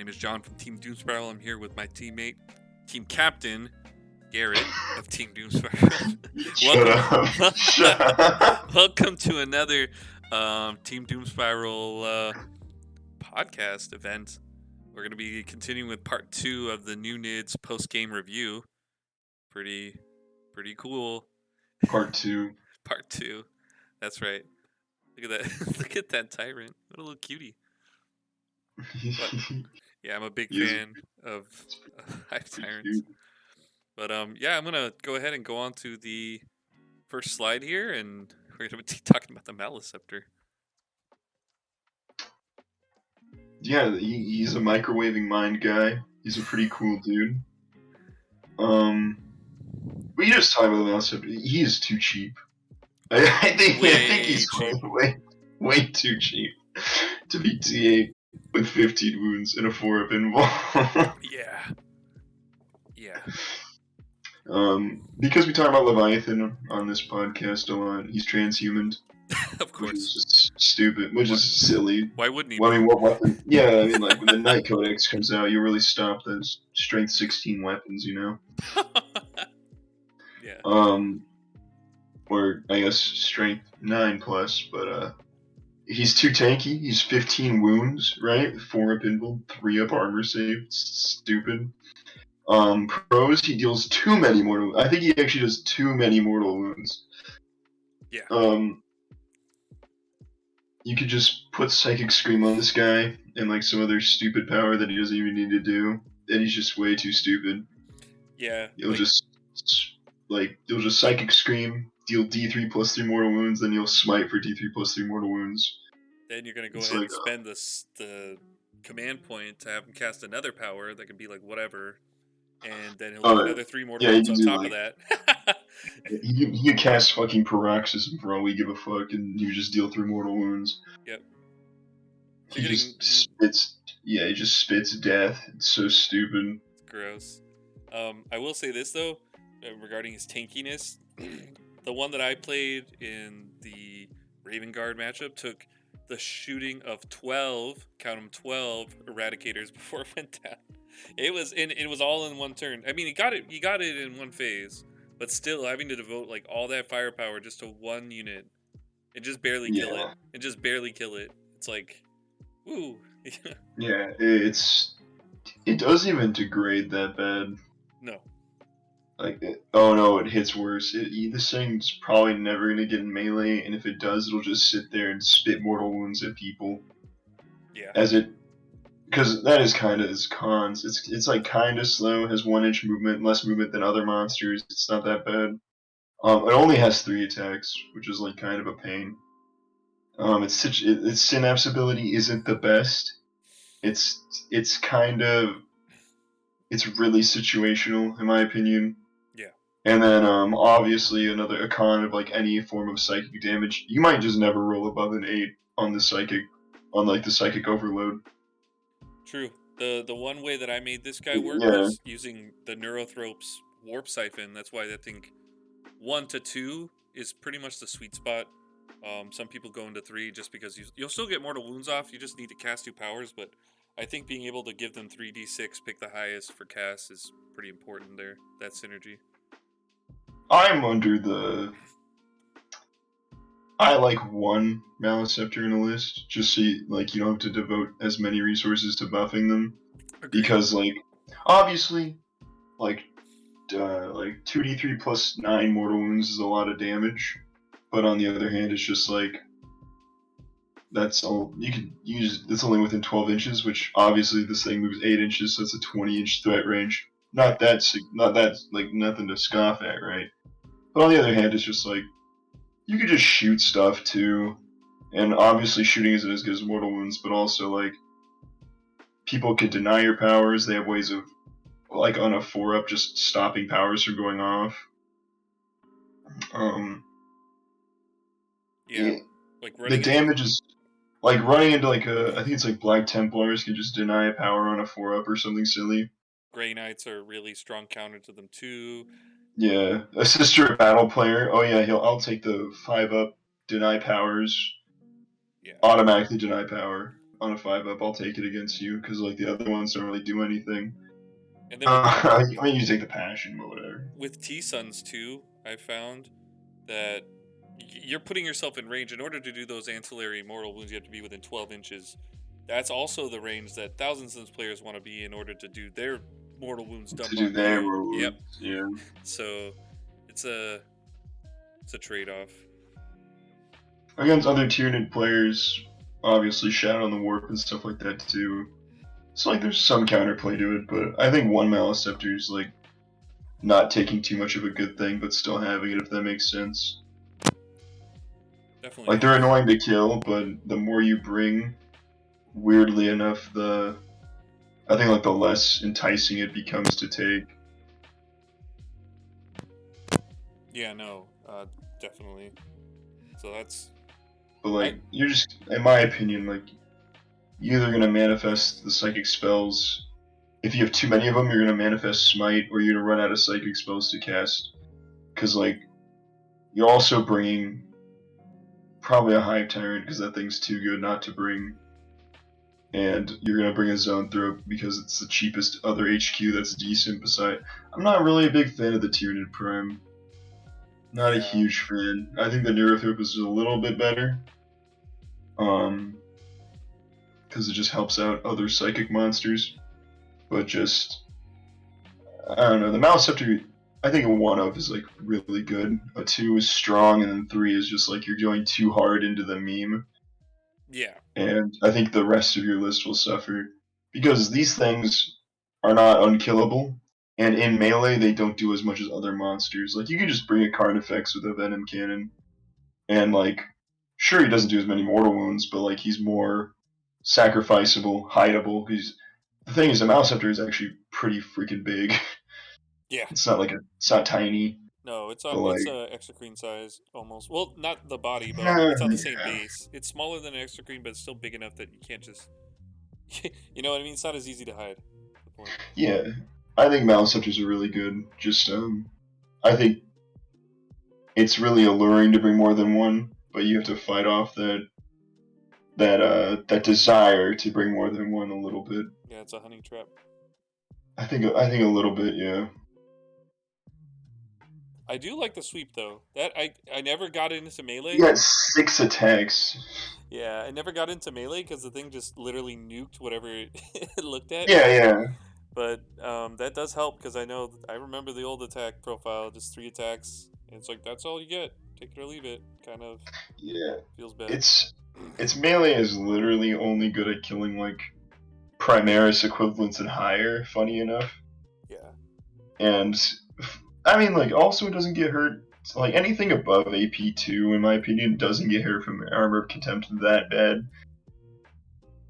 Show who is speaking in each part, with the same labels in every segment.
Speaker 1: name is John from Team Doomspiral. I'm here with my teammate, team captain, Garrett of Team Doomspiral.
Speaker 2: Shut up.
Speaker 1: Welcome to another Team Doomspiral podcast event. We're going to be continuing with part 2 of the Tyranids Post-Game review. Pretty cool.
Speaker 2: Part 2.
Speaker 1: Part 2. That's right. Look at that. Look at that tyrant. What a little cutie. But, yeah, I'm a big fan of Hive Tyrants. But yeah, I'm gonna go ahead and go on to the first slide here, and we're gonna be talking about the Maleceptor.
Speaker 2: Yeah, he's a microwaving mind guy. He's a pretty cool dude. We just talk about the Maleceptor. He is too cheap. I think he's way too cheap to be T8 with 15 wounds and a 4-up invul.
Speaker 1: Yeah.
Speaker 2: Because we talk about Leviathan on this podcast a lot, he's transhuman.
Speaker 1: Of course.
Speaker 2: Which is just stupid, which is silly.
Speaker 1: Why wouldn't he?
Speaker 2: Well, I mean, what weapon? Yeah, I mean, like, when the Knight Codex comes out, you really stop those strength 16 weapons, you know?
Speaker 1: Yeah.
Speaker 2: Or, I guess, strength 9 plus, but, he's too tanky. He's 15 wounds, right? 4-up invul, 3-up armor save. It's stupid. Pros, he deals too many mortal. I think he actually does too many mortal wounds.
Speaker 1: Yeah.
Speaker 2: You could just put Psychic Scream on this guy and like some other stupid power that he doesn't even need to do, and he's just way too stupid.
Speaker 1: Yeah.
Speaker 2: You'll just Psychic Scream, deal D3 plus 3 mortal wounds, then you'll smite for D3 plus 3 mortal wounds.
Speaker 1: Then you're gonna go ahead and spend the command point to have him cast another power that can be like whatever. And then he'll do another 3 mortal wounds on top of that.
Speaker 2: he can cast fucking Paroxysm for all we give a fuck, and you just deal 3 mortal wounds.
Speaker 1: Yep.
Speaker 2: He just spits death. It's so stupid.
Speaker 1: It's gross. I will say this though, regarding his tankiness. The one that I played in the Raven Guard matchup took the shooting of 12, count them 12 Eradicators before it went down. It was all in one turn. I mean, he got it in one phase, but still having to devote like all that firepower just to one unit and just barely kill it. It's like, woo.
Speaker 2: Yeah, it doesn't even degrade that bad.
Speaker 1: No.
Speaker 2: Like, it hits worse. This thing's probably never gonna get in melee, and if it does, it'll just sit there and spit mortal wounds at people.
Speaker 1: Yeah.
Speaker 2: Because that is kind of its cons. It's like kind of slow, has 1-inch movement, less movement than other monsters. It's not that bad. It only has 3 attacks, which is like kind of a pain. Its synapse ability isn't the best. It's really situational, in my opinion.
Speaker 1: Yeah.
Speaker 2: And then obviously a con of like any form of psychic damage. You might just never roll above an 8 on the psychic overload.
Speaker 1: True. The one way that I made this guy work was using the Neurothrope's Warp Siphon. That's why I think 1 to 2 is pretty much the sweet spot. Some people go into 3 just because you'll still get mortal wounds off. You just need to cast 2 powers, but I think being able to give them 3d6, pick the highest for cast, is pretty important there. That synergy.
Speaker 2: I like 1 Maleceptor in a list, just so you don't have to devote as many resources to buffing them. Agreed. Because obviously, 2d3 plus 9 mortal wounds is a lot of damage, but on the other hand, it's just that's all you can use. That's only within 12 inches, which obviously this thing moves 8 inches, so it's a 20-inch threat range. Not that nothing to scoff at, right? But on the other hand, it's just you could just shoot stuff too, and obviously shooting isn't as good as mortal wounds, but also people could deny your powers. They have ways of on a 4-up just stopping powers from going off. The damage is running into I think it's Black Templars can just deny a power on a 4-up or something silly.
Speaker 1: Grey Knights are a really strong counter to them too.
Speaker 2: Yeah, a Sister Battle player. Oh yeah, I'll take the 5-up deny powers.
Speaker 1: Yeah.
Speaker 2: Automatically deny power. on a 5-up, I'll take it against you because like the other ones don't really do anything.
Speaker 1: And then
Speaker 2: I mean, you take the passion, but whatever.
Speaker 1: with T-Suns too, I found that you're putting yourself in range. In order to do those ancillary mortal wounds, you have to be within 12 inches. That's also the range that Thousand Suns players want to be in order to do their mortal wounds dump
Speaker 2: To do
Speaker 1: on
Speaker 2: their
Speaker 1: you.
Speaker 2: mortal
Speaker 1: Yep.
Speaker 2: wounds, yeah.
Speaker 1: So it's a trade-off.
Speaker 2: Against other Tyranid players, obviously Shadow on the Warp and stuff like that too. So like there's some counterplay to it, but I think one Maliceptor is like not taking too much of a good thing, but still having it, if that makes sense.
Speaker 1: Definitely.
Speaker 2: Like they're annoying to kill, but the more you bring, weirdly enough, I think like the less enticing it becomes to take.
Speaker 1: Yeah, no, definitely. So that's.
Speaker 2: But like you're just, in my opinion, like you're either gonna manifest the psychic spells. If you have too many of them, you're gonna manifest Smite, or you're gonna run out of psychic spells to cast. Because like you're also bringing probably a Hive Tyrant because that thing's too good not to bring. And you're gonna bring a Zone Throw because it's the cheapest other HQ that's decent. Beside, I'm not really a big fan of the Tyranid Prime. Not a huge fan. I think the Neurothrope is a little bit better. Because it just helps out other psychic monsters. But just, I don't know. The Maliceptor, I think a 1-up is like really good. A 2 is strong, and then 3 is just like you're going too hard into the meme.
Speaker 1: Yeah.
Speaker 2: And I think the rest of your list will suffer. Because these things are not unkillable. And in melee, they don't do as much as other monsters. Like, you can just bring a Carnifex with a Venom Cannon. And, like, sure, he doesn't do as many mortal wounds, but, like, he's more sacrificable, hideable. The thing is, the Maliceptor is actually pretty freaking big.
Speaker 1: Yeah.
Speaker 2: It's not tiny.
Speaker 1: No, it's
Speaker 2: like,
Speaker 1: exocrine size almost. Well, not the body, but it's on the same base. It's smaller than an exocrine, but it's still big enough that you can't just. You know what I mean? It's not as easy to hide.
Speaker 2: Yeah, I think Maliceptors are really good. Just I think it's really alluring to bring more than one, but you have to fight off that desire to bring more than one a little bit.
Speaker 1: Yeah, it's a hunting trap.
Speaker 2: I think a little bit, yeah.
Speaker 1: I do like the sweep though. That I never got into melee.
Speaker 2: You got 6 attacks.
Speaker 1: Yeah, I never got into melee because the thing just literally nuked whatever it looked at.
Speaker 2: Yeah.
Speaker 1: But that does help because I remember the old attack profile, just 3 attacks, and it's like that's all you get. Take it or leave it. Kind of.
Speaker 2: Yeah.
Speaker 1: Feels bad.
Speaker 2: Its melee is literally only good at killing like Primaris equivalents and higher. Funny enough.
Speaker 1: Yeah.
Speaker 2: And I mean, like, also it doesn't get hurt. Like, anything above AP2, in my opinion, doesn't get hurt from Armor of Contempt that bad.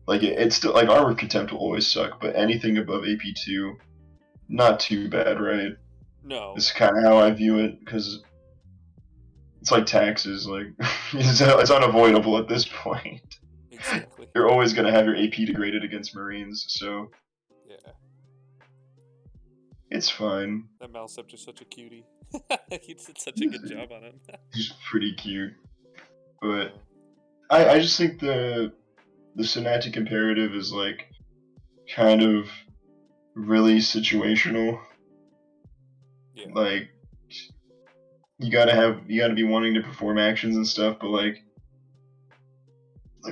Speaker 2: Like, it's still, like, Armor of Contempt will always suck, but anything above AP2, not too bad, right?
Speaker 1: No.
Speaker 2: It's kind of how I view it, because it's like taxes, like, it's unavoidable at this point.
Speaker 1: Exactly.
Speaker 2: You're always going to have your AP degraded against Marines, so...
Speaker 1: Yeah.
Speaker 2: It's fine.
Speaker 1: That Maliceptor's such a cutie. He did such a good job on him.
Speaker 2: He's pretty cute. But I just think the Sonatic Imperative is like kind of really situational.
Speaker 1: Yeah.
Speaker 2: Like you gotta be wanting to perform actions and stuff, but like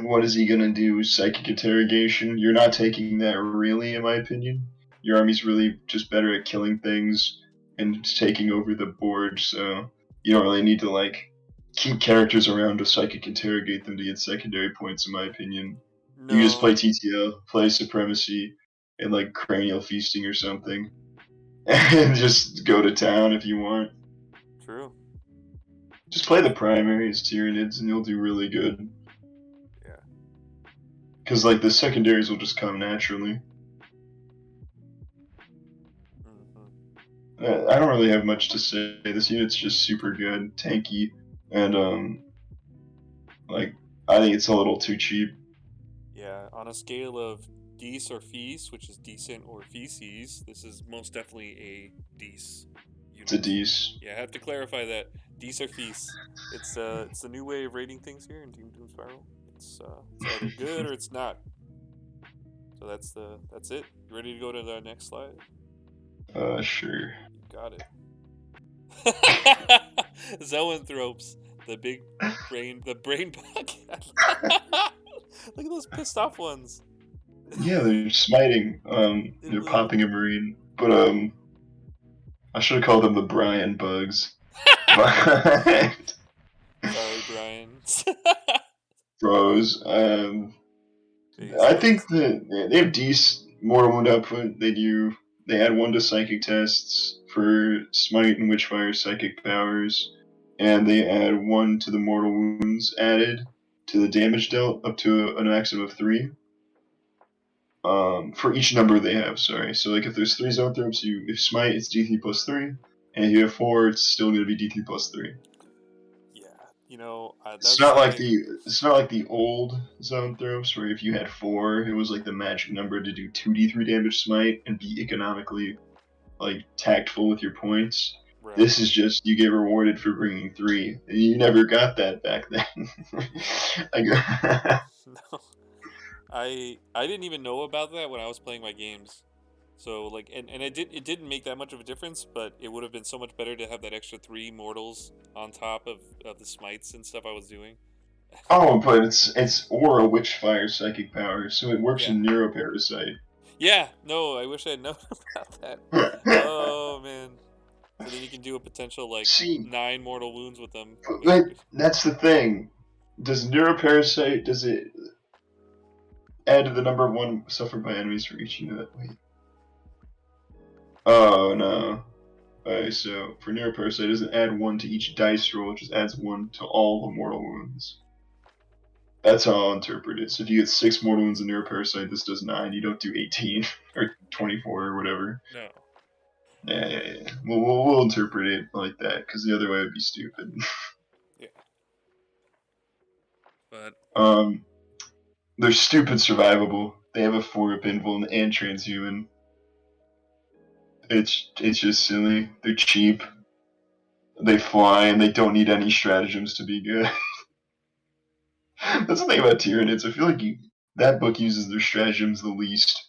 Speaker 2: what is he gonna do? Psychic Interrogation? You're not taking that really, in my opinion. Your army's really just better at killing things and taking over the board, so you don't really need to like keep characters around to psychic interrogate them to get secondary points, in my opinion. No. You just play TTL, play Supremacy, and like Cranial Feasting or something, and just go to town if you want.
Speaker 1: True.
Speaker 2: Just play the primary as Tyranids and you'll do really good.
Speaker 1: Yeah.
Speaker 2: Because like the secondaries will just come naturally. I don't really have much to say. This unit's just super good, tanky, and like I think it's a little too cheap.
Speaker 1: Yeah, on a scale of Dece or Feast, which is decent or feces, this is most definitely a Dece unit.
Speaker 2: It's a Dece.
Speaker 1: Yeah, I have to clarify that Dece or Feast. It's the new way of rating things here in Team Doom Spiral. It's either good or it's not So that's it. You ready to go to the next slide?
Speaker 2: Sure.
Speaker 1: You got it. Zoanthropes, the brain bug. Look at those pissed off ones.
Speaker 2: Yeah, they're smiting.
Speaker 1: It
Speaker 2: They're
Speaker 1: will.
Speaker 2: popping a marine, but I should have called them the Brian bugs. But
Speaker 1: Sorry, Brian.
Speaker 2: bros, I think that they have decent mortal wound output. They add 1 to psychic tests for smite and witchfire psychic powers, and they add 1 to the mortal wounds added to the damage dealt up to a maximum of 3. For each number they have, sorry. So like if there's 3 zoanthropes, if smite it's D3 plus 3, and if you have 4, it's still gonna be D3 plus 3.
Speaker 1: Yeah, you know,
Speaker 2: It's
Speaker 1: that's
Speaker 2: not like
Speaker 1: something.
Speaker 2: it's not like the old zoanthropes where if you had 4, it was like the magic number to do 2d3 damage smite and be economically like tactful with your points.
Speaker 1: Right.
Speaker 2: This is just you get rewarded for bringing 3, and you never got that back then.
Speaker 1: No, I didn't even know about that when I was playing my games. So like, and it didn't make that much of a difference, but it would have been so much better to have that extra 3 mortals on top of the smites and stuff I was doing.
Speaker 2: Oh, but it's aura witchfire psychic power, so it works
Speaker 1: Yeah.
Speaker 2: in neuroparasite.
Speaker 1: Yeah. No, I wish I had known about that. Oh man. So then you can do a potential like
Speaker 2: See,
Speaker 1: 9 mortal wounds with them.
Speaker 2: but that's the thing. Does neuroparasite it add to the number of 1 suffered by enemies for each unit? Wait. Oh no. Alright, so for neuroparasite, it doesn't add 1 to each dice roll, it just adds 1 to all the mortal wounds. That's how I'll interpret it. So if you get 6 mortal wounds in neuroparasite, this does 9. You don't do 18 or 24 or whatever.
Speaker 1: No.
Speaker 2: Yeah. We'll interpret it like that because the other way would be stupid.
Speaker 1: Yeah. But
Speaker 2: they're stupid survivable. They have a 4-up invuln and transhuman. It's just silly. They're cheap. They fly and they don't need any stratagems to be good. That's the thing about Tyranids. I feel like that book uses their stratagems the least.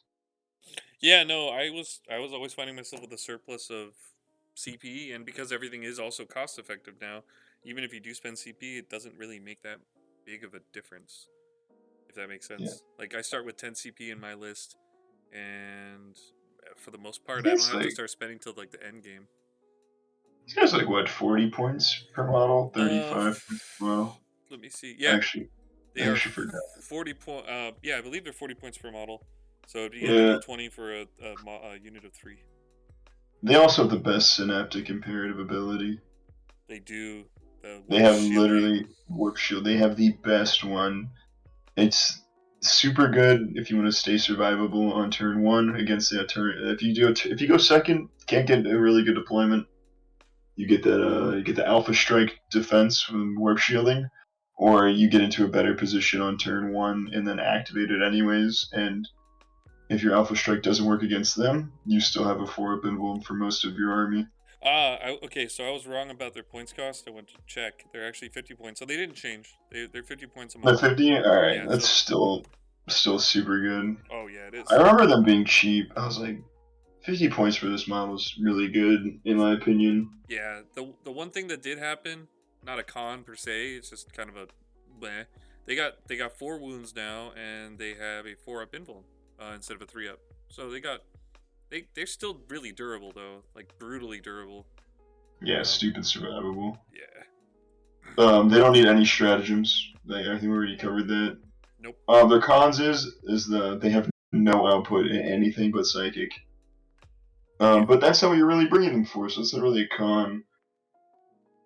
Speaker 1: yeah, no, I was always finding myself with a surplus of CP, and because everything is also cost effective now, even if you do spend CP, it doesn't really make that big of a difference. If that makes sense.
Speaker 2: Yeah.
Speaker 1: Like I start with 10 CP in my list, and for the most
Speaker 2: I
Speaker 1: part,
Speaker 2: think
Speaker 1: I don't
Speaker 2: it's
Speaker 1: have to
Speaker 2: like
Speaker 1: start spending till like the end game.
Speaker 2: This guy's like what, 40 points per model, 35 per model.
Speaker 1: Let me see. Yeah,
Speaker 2: I
Speaker 1: they are
Speaker 2: actually forgot.
Speaker 1: 40 point. Yeah, I believe they're 40 points per model. So it'd be 120 for a unit of 3.
Speaker 2: They also have the best synaptic imperative ability.
Speaker 1: They do.
Speaker 2: They have literally warp shield. They have the best one. It's super good if you want to stay survivable on turn 1 against the turn. If you go second, can't get a really good deployment. You get the alpha strike defense from warp shielding, or you get into a better position on turn 1 and then activate it anyways. And if your alpha strike doesn't work against them, you still have a 4-up invuln for most of your army.
Speaker 1: Okay, so I was wrong about their points cost. I went to check. They're actually 50 points, so they didn't change. They're 50 points a month.
Speaker 2: The 50? Alright,
Speaker 1: Yeah,
Speaker 2: that's still super good.
Speaker 1: Oh yeah, it is.
Speaker 2: I remember them being cheap. I was like, 50 points for this model is really good, in my opinion.
Speaker 1: Yeah, the one thing that did happen, not a con per se, it's just kind of a bleh. They got 4 wounds now, and they have a 4-up invuln instead of a 3-up. So they're still really durable though, like brutally durable.
Speaker 2: Yeah, stupid survivable.
Speaker 1: Yeah.
Speaker 2: They don't need any stratagems. I think we already covered that.
Speaker 1: Nope.
Speaker 2: Their cons is they have no output in anything but psychic. But that's not what you're really bringing them for, so it's not really a con.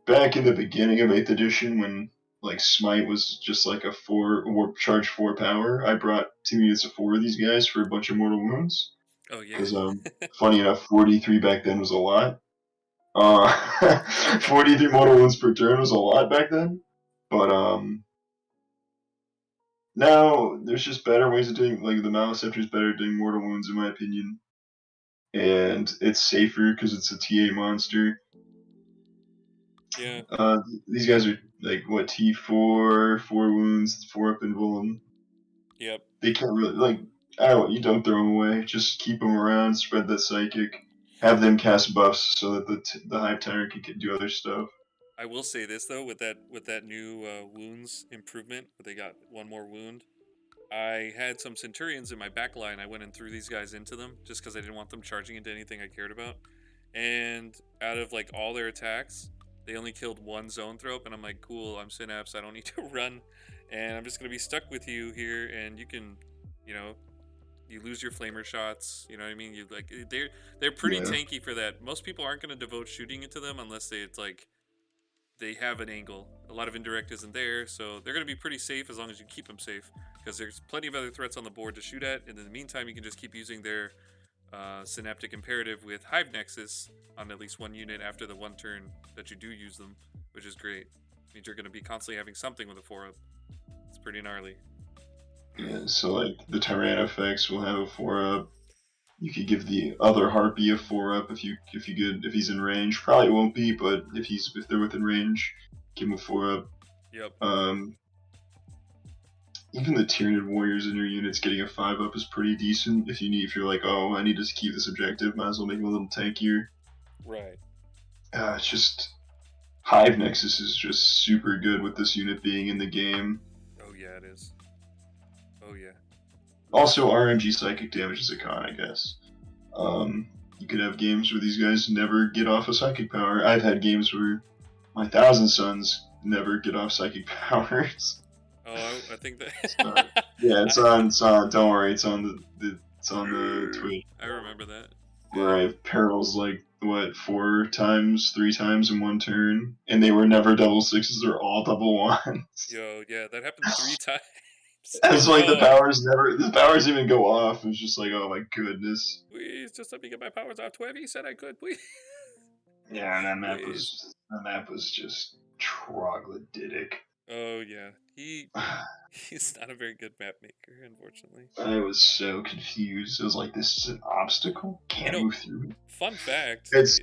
Speaker 2: Back in the beginning of 8th edition, when like Smite was just like a 4 warp charge 4 power, I brought 2 units of 4 of these guys for a bunch of mortal wounds.
Speaker 1: Oh yeah.
Speaker 2: Because funny enough, 43 back then was a lot. 43 mortal wounds per turn was a lot back then. But now there's just better ways of doing, like the Maliceptor is better at doing mortal wounds in my opinion. And it's safer because it's a TA monster.
Speaker 1: Yeah.
Speaker 2: These guys are like what, T4, 4 wounds, 4-up invuln.
Speaker 1: Yep.
Speaker 2: They can't really like You don't throw them away. Just keep them around, spread that psychic, have them cast buffs so that the Hive Tyrant can do other stuff.
Speaker 1: I will say this though, with that new wounds improvement, where they got one more wound. I had some Centurions in my back line. I went and threw these guys into them just because I didn't want them charging into anything I cared about. And out of like all their attacks, they only killed one zone throw up, and I'm like, cool, I'm Synapse, I don't need to run, and I'm just gonna be stuck with you here, and you can, you know, you lose your flamer shots. You know what I mean? You like they're pretty tanky for that. Most people aren't gonna devote shooting into them unless it's like they have an angle. A lot of indirect isn't there, so they're going to be pretty safe as long as you keep them safe, because there's plenty of other threats on the board to shoot at, and in the meantime, you can just keep using their Synaptic Imperative with Hive Nexus on at least one unit after the one turn that you do use them, which is great. It means you're going to be constantly having something with a 4-up. It's pretty gnarly.
Speaker 2: Yeah, so like the Tyrant effects will have a 4-up. You could give the other Harpy a 4-up if he's in range. Probably won't be, but if they're within range, give him a 4-up.
Speaker 1: Yep.
Speaker 2: Even the Tyranid warriors in your units getting a 5-up is pretty decent. If you're like, oh, I need to keep this objective, might as well make him a little tankier.
Speaker 1: Right.
Speaker 2: It's just Hive Nexus is just super good with this unit being in the game.
Speaker 1: Oh yeah, it is. Oh yeah.
Speaker 2: Also, RNG psychic damage is a con, I guess. You could have games where these guys never get off a psychic power. I've had games where my 1,000 Suns never get off psychic powers.
Speaker 1: Oh, I think that.
Speaker 2: Yeah, it's on. Don't worry, it's on the Twitch.
Speaker 1: I remember that.
Speaker 2: Where I have perils like 3 times in one turn, and they were never double 6s. They're all double 1s.
Speaker 1: Yo, yeah, that happened 3 times.
Speaker 2: It's like the powers even go off. It's just like, oh my goodness.
Speaker 1: Please, just let me get my powers off. Twebby said I could, please.
Speaker 2: Yeah, and that map was just troglodytic.
Speaker 1: Oh yeah, he's not a very good map maker, unfortunately.
Speaker 2: I was so confused. I was like, this is an obstacle? Can't move through it.
Speaker 1: Fun fact.
Speaker 2: It's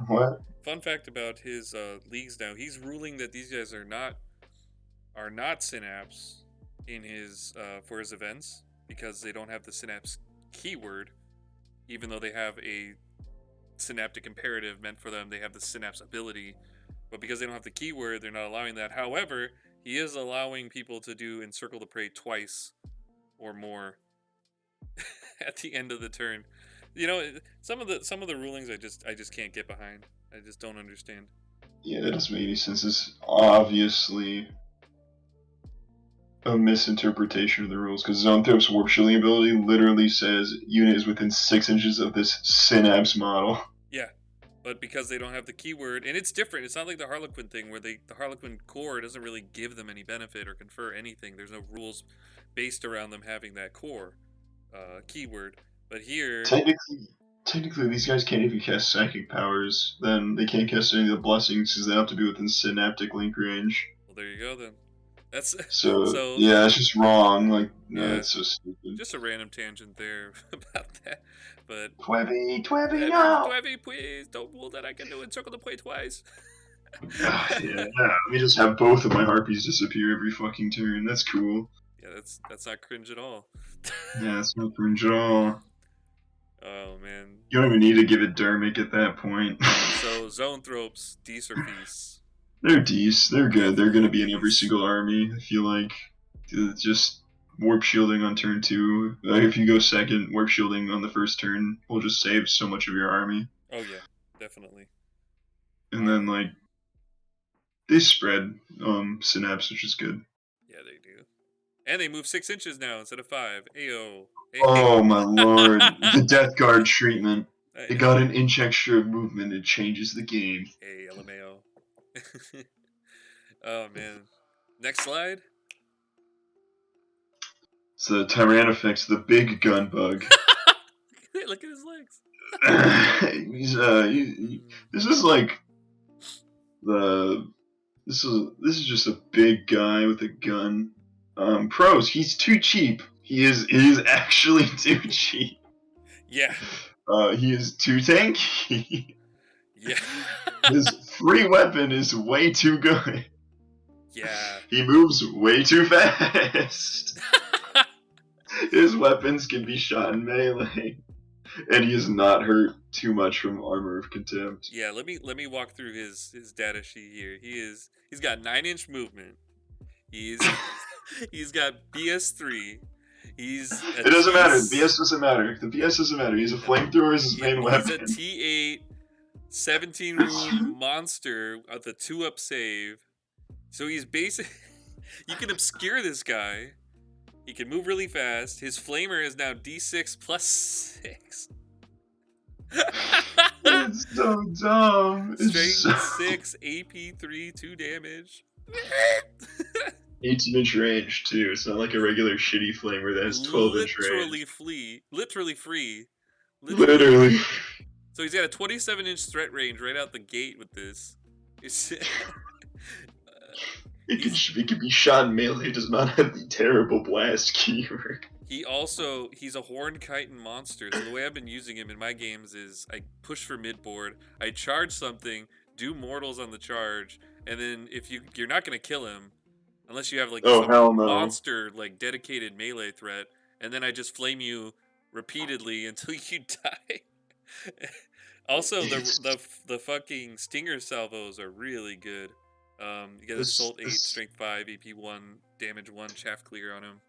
Speaker 2: what?
Speaker 1: Fun fact about his leagues now. He's ruling that these guys are not Synapse in his for his events, because they don't have the Synapse keyword, even though they have a Synaptic Imperative meant for them. They have the Synapse ability, but because they don't have the keyword, they're not allowing that. However, he is allowing people to do Encircle the Prey twice or more at the end of the turn. You know, some of the rulings I just can't get behind. I just don't understand.
Speaker 2: Yeah, that doesn't make any sense. It's obviously a misinterpretation of the rules, because Zoanthrope's warp shielding ability literally says unit is within 6 inches of this Synapse model.
Speaker 1: Yeah, but because they don't have the keyword, and it's different. It's not like the Harlequin thing where the Harlequin core doesn't really give them any benefit or confer anything. There's no rules based around them having that core keyword. But here,
Speaker 2: technically, these guys can't even cast psychic powers. Then they can't cast any of the blessings because they have to be within synaptic link range.
Speaker 1: Well, there you go then. That's
Speaker 2: so yeah, it's just wrong. Like, no,
Speaker 1: yeah,
Speaker 2: it's so stupid.
Speaker 1: Just a random tangent there about that. But
Speaker 2: Twebby, no!
Speaker 1: Twebby, please don't rule that I can do Encircle the Prey twice.
Speaker 2: Yeah, let me just have both of my harpies disappear every fucking turn. That's cool.
Speaker 1: Yeah, that's not cringe at all.
Speaker 2: Yeah, that's not cringe at all.
Speaker 1: Oh man.
Speaker 2: You don't even need to give it Dermic at that point.
Speaker 1: So Zoanthropes, D's or Feasts?
Speaker 2: They're D's. They're good. They're gonna be in every single army. I feel like just warp shielding on turn 2. If you go second, warp shielding on the first turn will just save so much of your army.
Speaker 1: Oh yeah, definitely.
Speaker 2: And then like they spread synapse, which is good.
Speaker 1: Yeah, they do. And they move 6 inches now instead of 5. Ayo.
Speaker 2: Oh my lord. The Death Guard treatment. It got an inch extra of movement. It changes the game.
Speaker 1: Hey, LMAO. Oh man. Next slide.
Speaker 2: It's the Tyranifex, the big gun bug.
Speaker 1: Look at his legs.
Speaker 2: This is like this is just a big guy with a gun. Pros, he's too cheap. He is actually too cheap.
Speaker 1: Yeah.
Speaker 2: He is too tanky.
Speaker 1: Yeah.
Speaker 2: His free weapon is way too good.
Speaker 1: Yeah.
Speaker 2: He moves way too fast. His weapons can be shot in melee, and he is not hurt too much from Armor of Contempt.
Speaker 1: Yeah, let me walk through his data sheet here. He's got 9-inch movement. He's got BS3.
Speaker 2: It doesn't matter. The BS doesn't matter. The BS doesn't matter. He's a flamethrower as his main weapon.
Speaker 1: He's a T8, 17 wound monster with a 2-up save. So he's basic. You can obscure this guy. He can move really fast. His flamer is now D6 plus 6.
Speaker 2: It's so dumb.
Speaker 1: Straight 6, AP 3, 2 damage.
Speaker 2: 18-inch range too. It's not like a regular shitty flamer that has 12-inch range.
Speaker 1: Literally free.
Speaker 2: Literally.
Speaker 1: So he's got a 27-inch threat range right out the gate with this.
Speaker 2: It can be shot in melee. It does not have the terrible blast keyword.
Speaker 1: He's a horned chitin monster. So the way I've been using him in my games is I push for mid-board, I charge something, do mortals on the charge, and then if you're not gonna kill him unless you have like some monster like dedicated melee threat, and then I just flame you repeatedly until you die. Also, the fucking stinger salvos are really good. You get Assault 8, Strength 5, AP 1, Damage 1, Chaff Clear on him.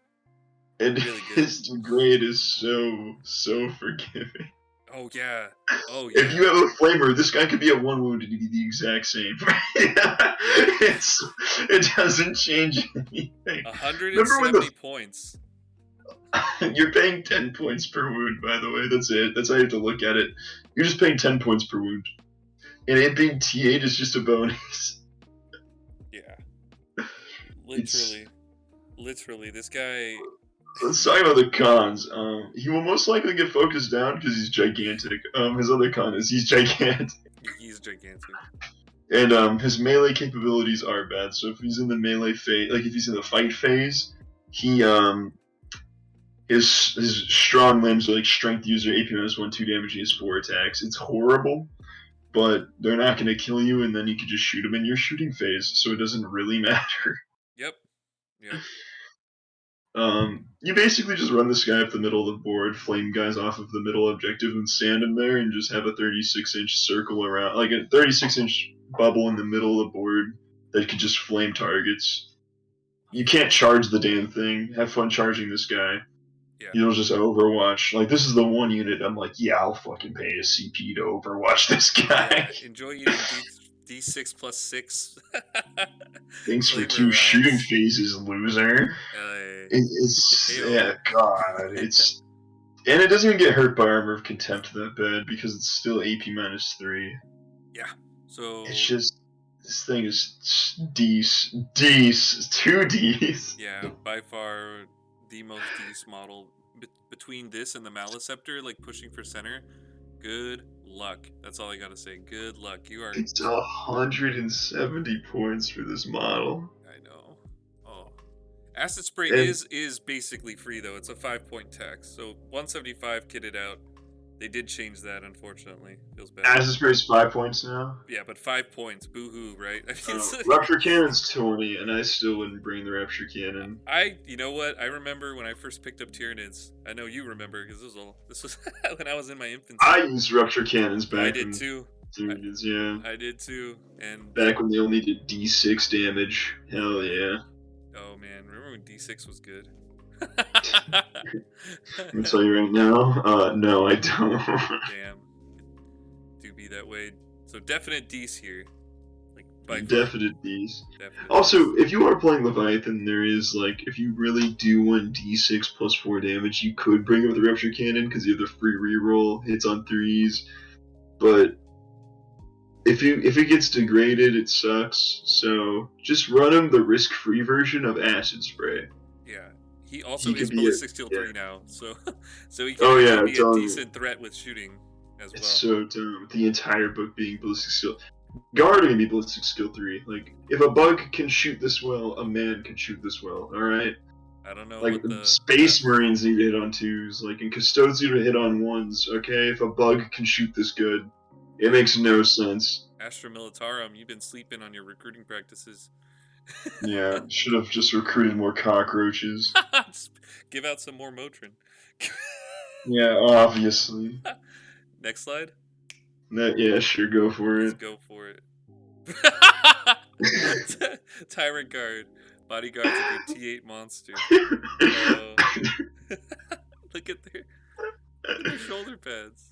Speaker 2: And really good. His degrade is so forgiving.
Speaker 1: Oh yeah. If
Speaker 2: you have a flamer, this guy could be at 1 wound and he'd be the exact same. It doesn't change anything.
Speaker 1: 170 points.
Speaker 2: You're paying 10 points per wound, by the way. That's it. That's how you have to look at it. You're just paying 10 points per wound. And it being T8 is just a bonus.
Speaker 1: Yeah. Literally, this guy...
Speaker 2: Let's talk about the cons. He will most likely get focused down because he's gigantic. His other con is he's gigantic.
Speaker 1: He's gigantic.
Speaker 2: And his melee capabilities are bad. So if he's in the melee phase, like if he's in the fight phase, he his strong limbs are like strength user, AP -1, 2 damage, he has 4 attacks. It's horrible, but they're not going to kill you, and then you can just shoot him in your shooting phase, so it doesn't really matter.
Speaker 1: Yep.
Speaker 2: You basically just run this guy up the middle of the board, flame guys off of the middle objective, and stand him there, and just have a 36-inch circle around, like a 36-inch bubble in the middle of the board that could just flame targets. You can't charge the damn thing. Have fun charging this guy. Yeah. You'll just Overwatch. Like, this is the one unit I'm like, yeah, I'll fucking pay a CP to Overwatch this guy.
Speaker 1: Yeah, enjoy eating D6 plus 6.
Speaker 2: Thanks for 2 shooting phases, loser. God. And it doesn't even get hurt by Armor of Contempt that bad because it's still AP -3.
Speaker 1: Yeah. So
Speaker 2: it's just, this thing is D's, 2 D's.
Speaker 1: Yeah, by far the most D's model. Between this and the Maliceptor, like pushing for center, good luck. That's all I gotta say. Good luck.
Speaker 2: It's 170 points for this model.
Speaker 1: I know. Oh, Acid Spray is basically free though. It's a 5-point tax, so 175 kitted out. They did change that, unfortunately. Feels bad.
Speaker 2: Acid Spray's 5 points now?
Speaker 1: Yeah, but 5 points. Boo-hoo, right? I mean,
Speaker 2: Rupture Cannon's 20, and I still wouldn't bring the Rupture Cannon.
Speaker 1: You know what? I remember when I first picked up Tyranids. I know you remember, because this was when I was in my infancy.
Speaker 2: I used Rupture Cannons back
Speaker 1: I did too.
Speaker 2: Tyranids, yeah.
Speaker 1: I did too. And
Speaker 2: back when they only did D6 damage. Hell yeah.
Speaker 1: Oh man, remember when D6 was good?
Speaker 2: I'm gonna tell you right now, no, I don't.
Speaker 1: Damn, do be that way. So definite D's here, like by
Speaker 2: definite D's. Also, if you are playing Leviathan, there is like, if you really do want D6 plus 4 damage, you could bring it with the Rupture Cannon because you have the free reroll, hits on 3s. But if it gets degraded, it sucks. So just run him the risk-free version of Acid Spray.
Speaker 1: Yeah. He also is Ballistic Skill 3 now, so he can be a decent threat with shooting as well.
Speaker 2: It's so dumb. The entire book being Ballistic Skill. Guard can be Ballistic Skill 3. Like, if a bug can shoot this well, a man can shoot this well, alright?
Speaker 1: I don't know.
Speaker 2: Like, Space Marines need to hit on 2s, like, and Custodes need to hit on 1s, okay? If a bug can shoot this good, it makes no sense.
Speaker 1: Astra Militarum, you've been sleeping on your recruiting practices.
Speaker 2: Yeah, should have just recruited more cockroaches.
Speaker 1: Just give out some more Motrin.
Speaker 2: Yeah, obviously.
Speaker 1: Next slide.
Speaker 2: Yeah, sure, go for
Speaker 1: Let's
Speaker 2: it.
Speaker 1: go for it. Tyrant guard, bodyguards of your T8 monster. Look at their shoulder pads.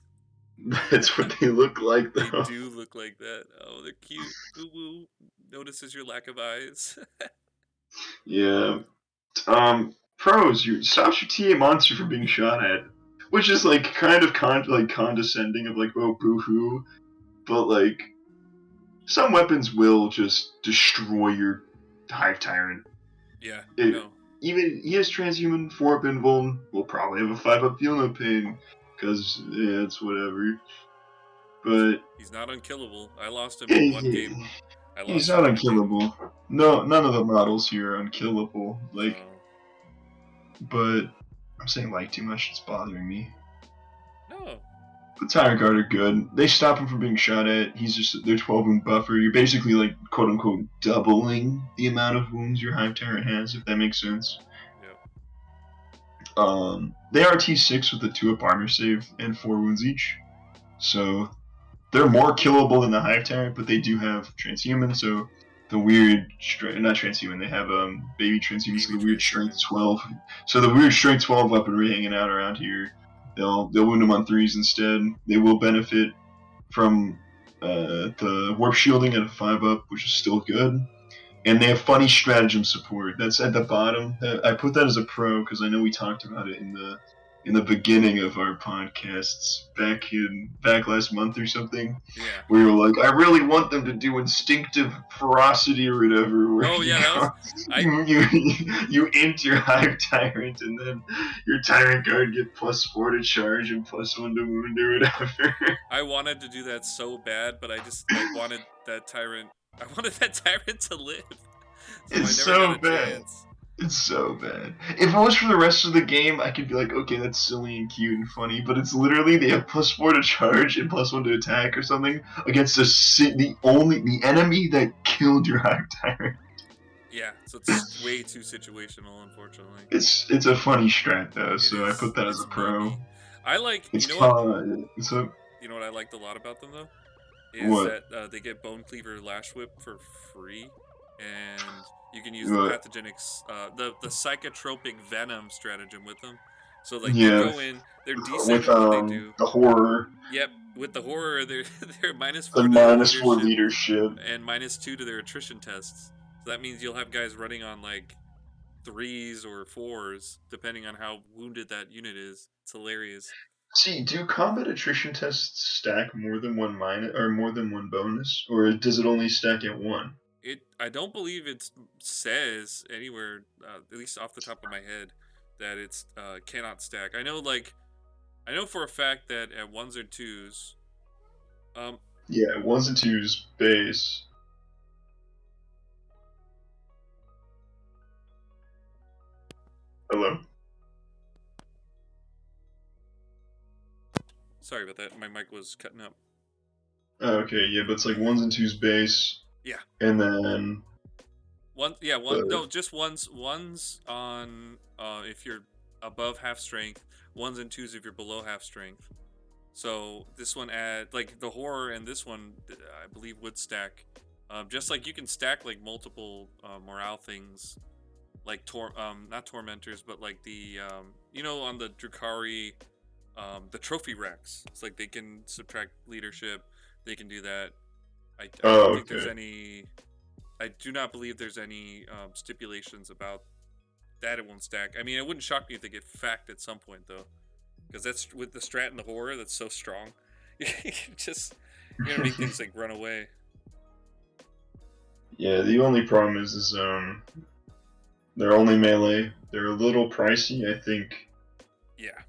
Speaker 2: That's what they look like, though.
Speaker 1: They do look like that. Oh, they're cute. Woo woo. Notices your lack of eyes.
Speaker 2: Yeah. Pros, you stops your TA monster from being shot at, which is like kind of condescending of like, oh, boo-hoo, but like some weapons will just destroy your Hive Tyrant.
Speaker 1: Yeah.
Speaker 2: Even he has transhuman 4-up invuln, will probably have a 5-up feel no pain, because yeah, it's whatever. But
Speaker 1: he's not unkillable. I lost him in one game.
Speaker 2: He's not unkillable. No, none of the models here are unkillable. Like, but I'm saying like too much. It's bothering me.
Speaker 1: No.
Speaker 2: The Tyrant Guard are good. They stop him from being shot at. He's just their 12 wound buffer. You're basically like quote unquote doubling the amount of wounds your Hive Tyrant has, if that makes sense.
Speaker 1: Yep.
Speaker 2: They are T6 with a 2-up armor save and 4 wounds each. So they're more killable than the Hive Tyrant, but they do have transhuman, so the weird not transhuman, they have baby transhuman, so the weird strength 12. So the weird strength 12 weaponry hanging out around here, they'll wound them on 3s instead. They will benefit from the warp shielding at a 5-up, which is still good. And they have funny stratagem support. That's at the bottom. I put that as a pro because I know we talked about it in the beginning of our podcasts back last month or something.
Speaker 1: Yeah.
Speaker 2: Where you were like, I really want them to do instinctive ferocity or whatever. Where you int your Hive Tyrant and then your Tyrant Guard get +4 to charge and +1 to wound or whatever.
Speaker 1: I wanted to do that so bad, but I wanted that Tyrant. I wanted that Tyrant to live.
Speaker 2: It's so bad. It's so bad. If it was for the rest of the game, I could be like, okay, that's silly and cute and funny, but it's literally they have +4 to charge and +1 to attack or something against the enemy that killed your Hive Tyrant.
Speaker 1: Yeah, so it's way too situational, unfortunately.
Speaker 2: It's a funny strat though, so I put that as a pro.
Speaker 1: I like.
Speaker 2: You
Speaker 1: know what I liked a lot about them though? Is that they get Bone Cleaver Lash Whip for free, and you can use the pathogenics, the psychotropic venom stratagem with them. So like you go in, they're decent at what they do.
Speaker 2: The horror.
Speaker 1: Yep, with the horror, they're -4
Speaker 2: to leadership
Speaker 1: and -2 to their attrition tests. So that means you'll have guys running on like 3s or 4s, depending on how wounded that unit is. It's hilarious.
Speaker 2: See, do combat attrition tests stack more than one more than one bonus, or does it only stack at 1?
Speaker 1: I don't believe it says anywhere, at least off the top of my head, that it's cannot stack. I know for a fact that at 1s or 2s.
Speaker 2: Yeah, 1s and 2s base. Hello.
Speaker 1: Sorry about that. My mic was cutting up.
Speaker 2: Oh, okay, yeah, but it's like 1s and 2s base.
Speaker 1: Yeah.
Speaker 2: And then
Speaker 1: just ones on if you're above half strength, 1s and 2s if you're below half strength. So this one like the horror and this one I believe would stack. Just like you can stack like multiple morale things, like not tormentors, but like the on the Drukhari, the trophy racks. It's like they can subtract leadership. They can do that. I don't think there's any. I do not believe there's any stipulations about that. It won't stack. I mean, it wouldn't shock me if they get fact at some point though, because that's with the strat and the horror. That's so strong. You're gonna make things like run away.
Speaker 2: Yeah, the only problem is they're only melee. They're a little pricey, I think.
Speaker 1: Yeah.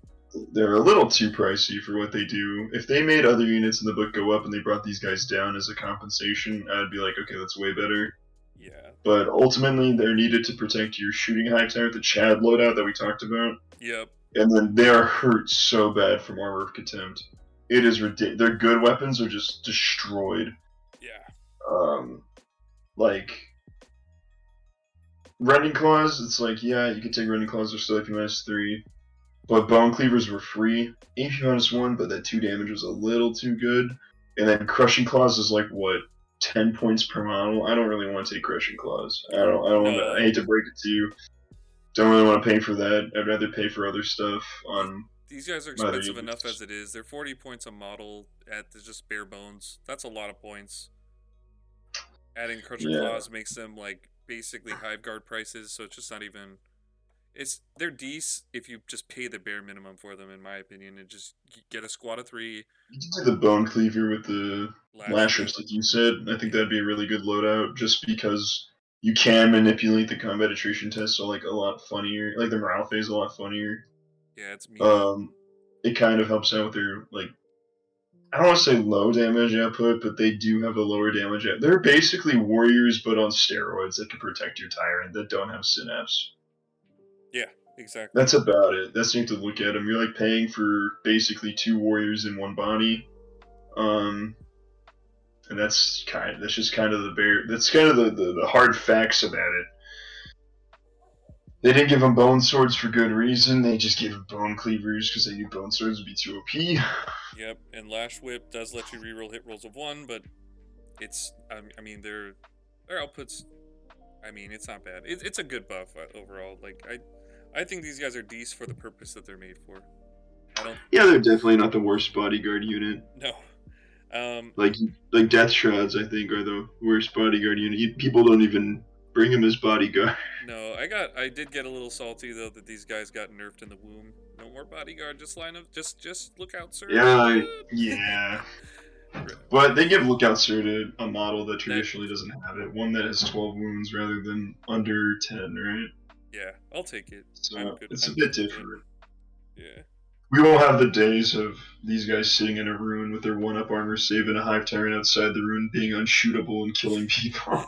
Speaker 2: They're a little too pricey for what they do. If they made other units in the book go up and they brought these guys down as a compensation, I'd be like, okay, that's way better.
Speaker 1: Yeah.
Speaker 2: But ultimately, they're needed to protect your shooting Hive Tyrant, the Chad loadout that we talked about.
Speaker 1: Yep.
Speaker 2: And then they are hurt so bad from Armor of Contempt. It is ridiculous. Their good weapons are just destroyed.
Speaker 1: Yeah.
Speaker 2: Like, Rending Claws, it's like, yeah, you can take Rending Claws, they're still AP -3. But Bone Cleavers were free. AP -1, but that 2 damage was a little too good. And then Crushing Claws is like, what, 10 points per model? I don't really want to take Crushing Claws. I don't want to, I
Speaker 1: No,
Speaker 2: hate to break it to you. Don't really want to pay for that. I'd rather pay for other stuff
Speaker 1: the,
Speaker 2: on
Speaker 1: these guys are
Speaker 2: other
Speaker 1: expensive enough as
Speaker 2: units.
Speaker 1: it is. They're 40 points a model at just bare bones. That's a lot of points. Adding Crushing
Speaker 2: Yeah.
Speaker 1: Claws makes them like basically Hive Guard prices, so it's just not even. They're decent if you just pay the bare minimum for them, in my opinion, and just get a squad of 3.
Speaker 2: You can do the Bone Cleaver with the
Speaker 1: Lash Whip.
Speaker 2: Lashes, like you said. I think
Speaker 1: Yeah,
Speaker 2: that'd be a really good loadout, just because you can manipulate the combat attrition test, so like a lot funnier. Like the morale phase, a lot funnier.
Speaker 1: yeah, it's meaty.
Speaker 2: It kind of helps out with their like I don't want to say low damage output, but they do have a lower damage. They're basically warriors, but on steroids that can protect your tyrant that don't have synapse.
Speaker 1: Yeah, exactly.
Speaker 2: That's about it. That's the thing to look at them. You're like paying for basically 2 warriors in 1 body. Um, and that's just kind of that's kind of the hard facts about it. They didn't give them bone swords for good reason. They just gave them bone cleavers because they knew bone swords would be too OP.
Speaker 1: Yep, and Lash Whip does let you reroll hit rolls of 1, but it's I mean their outputs. I mean it's not bad. It's a good buff overall. Like I think these guys are decent for the purpose that they're made for. I don't.
Speaker 2: Yeah, they're definitely not the worst bodyguard unit.
Speaker 1: No. Um,
Speaker 2: Like Death Shrouds, I think, are the worst bodyguard unit. People don't even bring him as bodyguard.
Speaker 1: no, I did get a little salty though that these guys got nerfed in the womb. No more bodyguard. Just line up. Just look out, sir.
Speaker 2: Yeah, yeah. But they give Lookout Sir to a model that traditionally doesn't have it. One that has 12 wounds rather than under 10, right?
Speaker 1: Yeah, I'll take it.
Speaker 2: So
Speaker 1: I'm good.
Speaker 2: it's
Speaker 1: I'm
Speaker 2: a bit
Speaker 1: good with
Speaker 2: different.
Speaker 1: it. Yeah.
Speaker 2: We won't have the days of these guys sitting in a ruin with their 1-up armor save and a Hive Tyrant outside the ruin being unshootable and killing people.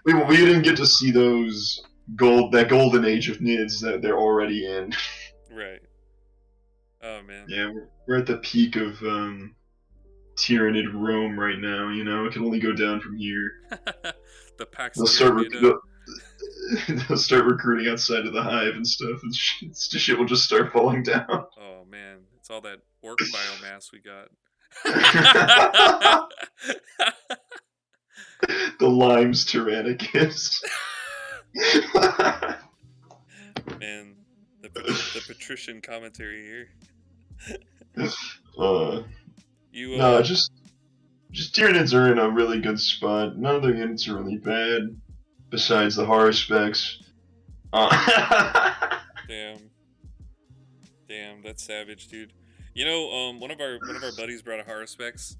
Speaker 2: We didn't get to see that golden age of Nids that they're already in.
Speaker 1: Right. Oh man.
Speaker 2: Yeah, we're at the peak of Tyranid Rome right now. You know, it can only go down from here.
Speaker 1: The Pax
Speaker 2: They'll start
Speaker 1: Tyranid.
Speaker 2: they'll start recruiting outside of the hive and stuff, and shit will just start falling down.
Speaker 1: Oh man, it's all that orc biomass we got.
Speaker 2: The Limes Tyrannicus.
Speaker 1: Man, the patrician commentary here.
Speaker 2: No, just Tyranids are in a really good spot. None of their units are really bad, besides the horror specs.
Speaker 1: Damn, that's savage, dude. You know, one of our buddies brought a horror specs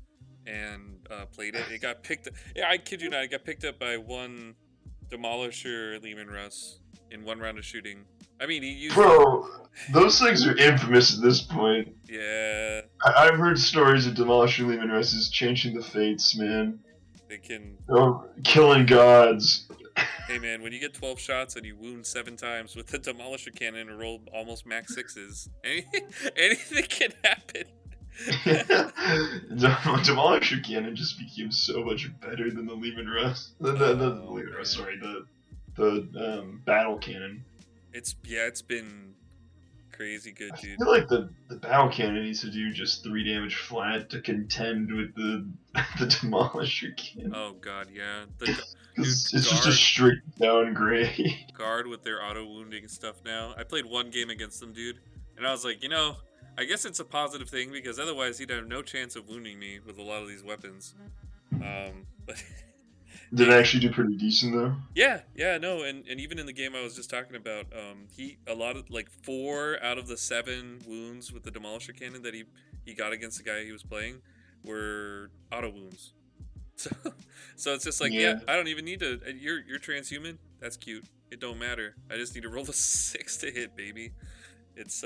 Speaker 1: and played it. It got picked up. Yeah, I kid you not. It got picked up by one Demolisher Lehman Russ in 1 round of shooting. I mean, he used.
Speaker 2: Bro, those things are infamous at this point.
Speaker 1: Yeah.
Speaker 2: I've heard stories of Demolisher Lehman Russ is changing the fates, man.
Speaker 1: They can.
Speaker 2: Oh, killing gods.
Speaker 1: Hey man, when you get 12 shots and you wound 7 times with the Demolisher Cannon and roll almost max 6s, anything can happen.
Speaker 2: Demolisher Cannon just became so much better than the Lehman Russ. The Lehman Russ, sorry, the Battle Cannon.
Speaker 1: It's been crazy good, dude.
Speaker 2: I feel like the Battle Cannon needs to do just 3 damage flat to contend with the Demolisher Cannon.
Speaker 1: Oh god, yeah.
Speaker 2: It's just a strict downgrade.
Speaker 1: Guard with their auto wounding stuff now. I played 1 game against them, dude, and I was like, you know, I guess it's a positive thing because otherwise he'd have no chance of wounding me with a lot of these weapons. But
Speaker 2: Did it actually do pretty decent though?
Speaker 1: Yeah, no, and even in the game I was just talking about, a lot of like 4 out of the 7 wounds with the Demolisher Cannon that he got against the guy he was playing were auto wounds. So it's just like, yeah, I don't even need to. You're transhuman. That's cute. It don't matter. I just need to roll a 6 to hit, baby. It's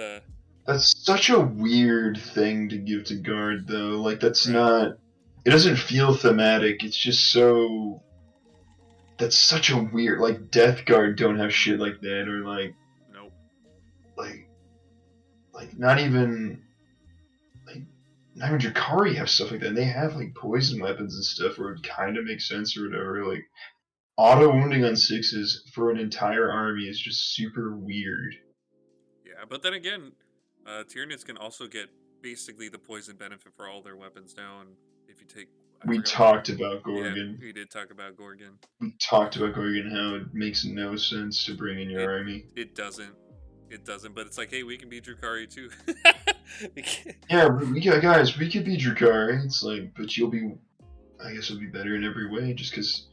Speaker 2: That's such a weird thing to give to guard though. Like that's
Speaker 1: right.
Speaker 2: not. It doesn't feel thematic. It's just so. That's such a weird. Like Death Guard don't have shit like that, or like.
Speaker 1: Nope.
Speaker 2: Like not even. Not even Drakari have stuff like that. And they have like poison weapons and stuff where it kind of makes sense or whatever. Like auto wounding on 6s for an entire army is just super weird.
Speaker 1: Yeah, but then again, Tyranids can also get basically the poison benefit for all their weapons now, and if you take...
Speaker 2: We talked about Gorgon.
Speaker 1: Yeah, we did talk about Gorgon.
Speaker 2: We talked about Gorgon, how it makes no sense to bring in your army.
Speaker 1: It doesn't. It doesn't, but it's like, hey, we can be Drukhari too.
Speaker 2: Yeah, guys, we could be Drukhari. It's like, but you'll be... I guess it'll be better in every way, just because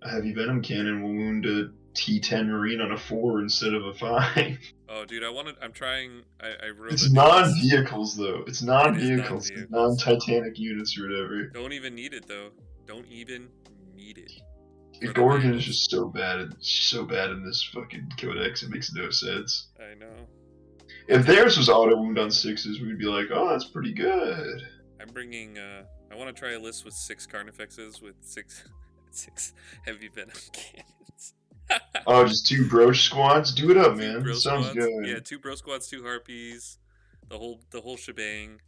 Speaker 2: a heavy venom cannon will wound a T10 Marine on a 4 instead of a 5.
Speaker 1: Oh, dude, I'm trying. I wrote.
Speaker 2: It's non-vehicles though. It's non-vehicles,
Speaker 1: non-vehicles.
Speaker 2: non-Titanic units or whatever.
Speaker 1: Don't even need it though. Don't even need it.
Speaker 2: Gorgon is just so bad. It's so bad in this fucking codex. It makes no sense.
Speaker 1: I know.
Speaker 2: If theirs was auto wound on 6s, we'd be like, oh, that's pretty good.
Speaker 1: I'm bringing. I want to try a list with 6 Carnifexes with 6 heavy venom cannons.
Speaker 2: Oh, just 2 broach squads? Do it up, man. Sounds good.
Speaker 1: Yeah, 2 bro squads, 2 harpies, the whole shebang.